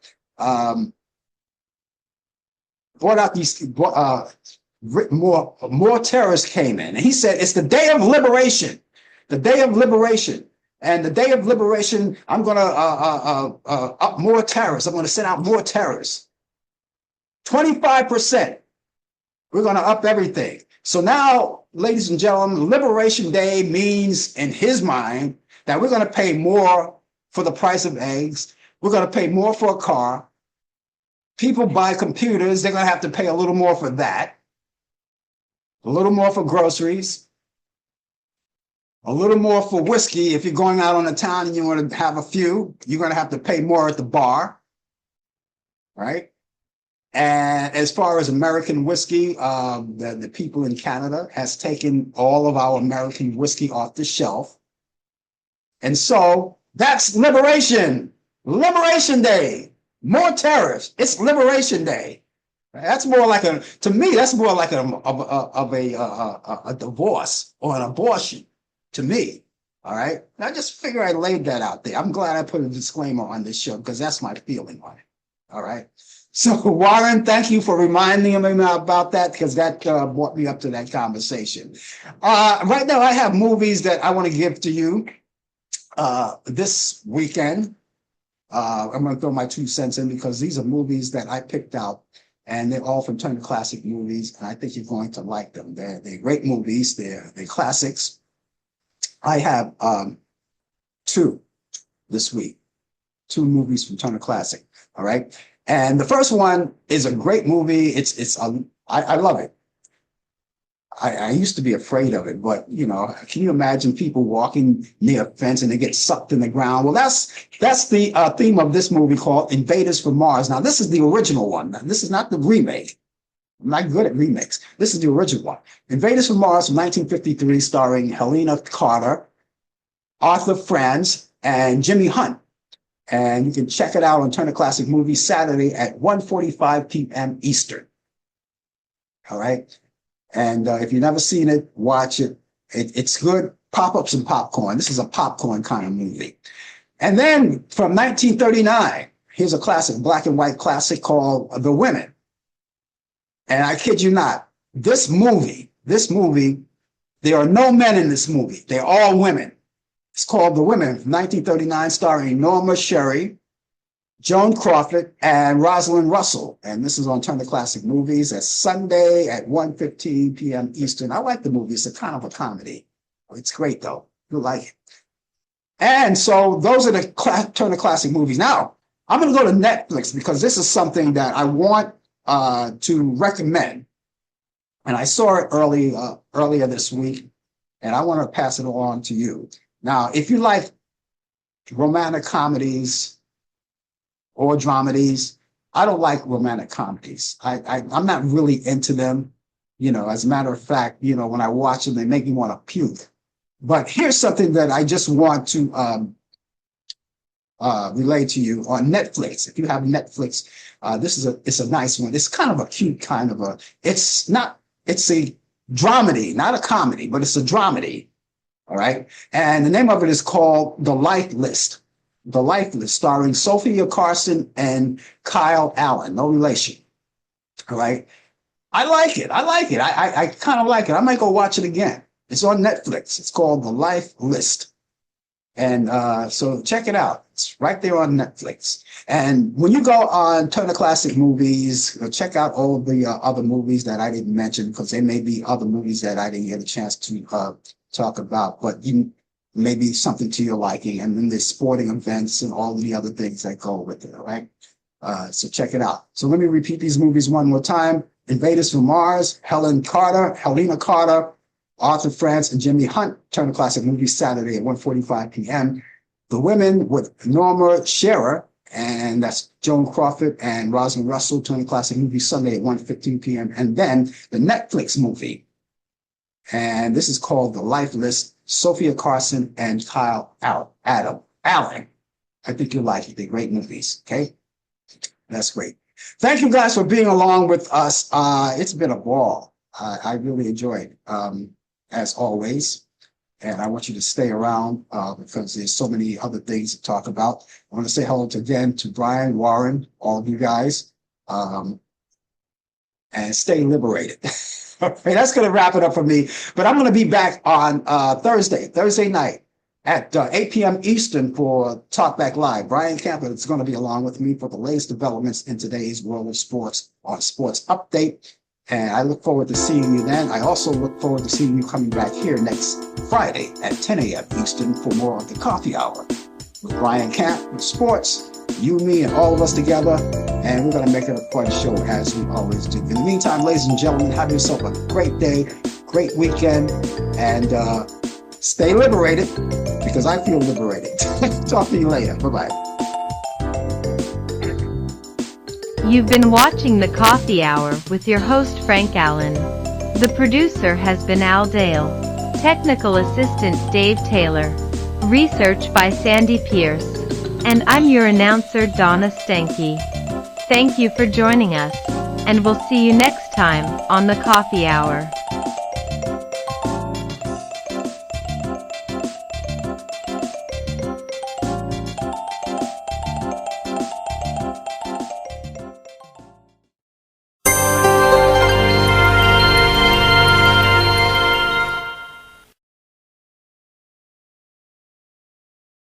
Brought out these more terrorists came in, and he said it's the day of liberation, the day of liberation, and the day of liberation. I'm going to up more terrorists. I'm going to send out more terrorists. 25%. We're going to up everything. So now, ladies and gentlemen, Liberation Day means, in his mind, that we're going to pay more for the price of eggs. We're going to pay more for a car. People buy computers. They're going to have to pay a little more for that. A little more for groceries. A little more for whiskey. If you're going out on the town and you want to have a few, you're going to have to pay more at the bar. Right? And as far as American whiskey, the people in Canada has taken all of our American whiskey off the shelf. And so that's liberation. Liberation Day. More tariffs. It's Liberation Day. That's more like to me, that's more like a divorce or an abortion to me. All right. And I just figure I laid that out there. I'm glad I put a disclaimer on this show because that's my feeling on it. All right. So Warren, thank you for reminding me about that because that brought me up to that conversation. Right now, I have movies that I want to give to you this weekend. I'm going to throw my 2 cents in because these are movies that I picked out, and they're all from Turner Classic Movies, and I think you're going to like them. They're great movies. They're classics. I have 2 this week, 2 movies from Turner Classic. All right, and the first one is a great movie. I love it. I used to be afraid of it, but can you imagine people walking near a fence and they get sucked in the ground? Well, that's the theme of this movie called Invaders from Mars. Now, this is the original one. Now, this is not the remake. I'm not good at remakes. This is the original one. Invaders from Mars from 1953, starring Helena Carter, Arthur Franz, and Jimmy Hunt. And you can check it out on Turner Classic Movies Saturday at 1:45 p.m. Eastern. All right. And if you've never seen it, watch it. It's good. Pop up some popcorn. This is a popcorn kind of movie. And then from 1939, here's a classic, black and white classic called The Women. And I kid you not, this movie, there are no men in this movie. They're all women. It's called The Women from 1939, starring Norma Sherry, Joan Crawford, and Rosalind Russell. And this is on Turner Classic Movies. That's Sunday at 1:15 p.m. Eastern. I like the movie. It's a kind of a comedy. It's great, though. You'll like it. And so those are the Turner Classic Movies. Now, I'm going to go to Netflix because this is something that I want to recommend. And I saw it earlier this week, and I want to pass it on to you. Now, if you like romantic comedies, or dramedies. I don't like romantic comedies. I'm not really into them. As a matter of fact, when I watch them, they make me want to puke. But here's something that I just want to relay to you on Netflix. If you have Netflix, it's a nice one. It's kind of a cute it's a dramedy, not a comedy, but it's a dramedy. All right. And the name of it is called The Life List. The Life List, starring Sophia Carson and Kyle Allan. No relation. All right. I like it. I kind of like it. I might go watch it again. It's on Netflix. It's called The Life List. And so check it out. It's right there on Netflix. And when you go on Turner Classic Movies, check out all of the other movies that I didn't mention because there may be other movies that I didn't get a chance to talk about. But maybe something to your liking, and then there's sporting events and all the other things that go with it, all right? So check it out. So let me repeat these movies one more time. Invaders from Mars, Helena Carter, Arthur Franz, and Jimmy Hunt, Turner Classic Movies, Saturday at 1:45 p.m. The Women with Norma Shearer, and that's Joan Crawford and Rosalind Russell, Turner Classic Movies, Sunday at 1:15 p.m. And then the Netflix movie, and this is called The Life List, Sophia Carson and Kyle Allan. I think you'll like it. They're great movies, okay? That's great. Thank you guys for being along with us. It's been a ball. I really enjoyed, as always. And I want you to stay around because there's so many other things to talk about. I want to say hello again to Brian, Warren, all of you guys, and stay liberated. Okay, that's going to wrap it up for me. But I'm going to be back on Thursday night at 8 p.m. Eastern for Talk Back Live. Brian Camper is going to be along with me for the latest developments in today's world of sports on Sports Update. And I look forward to seeing you then. I also look forward to seeing you coming back here next Friday at 10 a.m. Eastern for more of the Coffee Hour with Brian Camp with sports, you, me, and all of us together. And we're going to make it a fun show as we always do. In the meantime, ladies and gentlemen, have yourself a great day, great weekend, and stay liberated because I feel liberated. Talk to you later. Bye-bye. You've been watching The Coffee Hour with your host Frank Allan. The producer has been Al Dale. Technical assistant Dave Taylor. Research by Sandy Pierce. And I'm your announcer Donna Stenke. Thank you for joining us, and we'll see you next time on The Coffee Hour.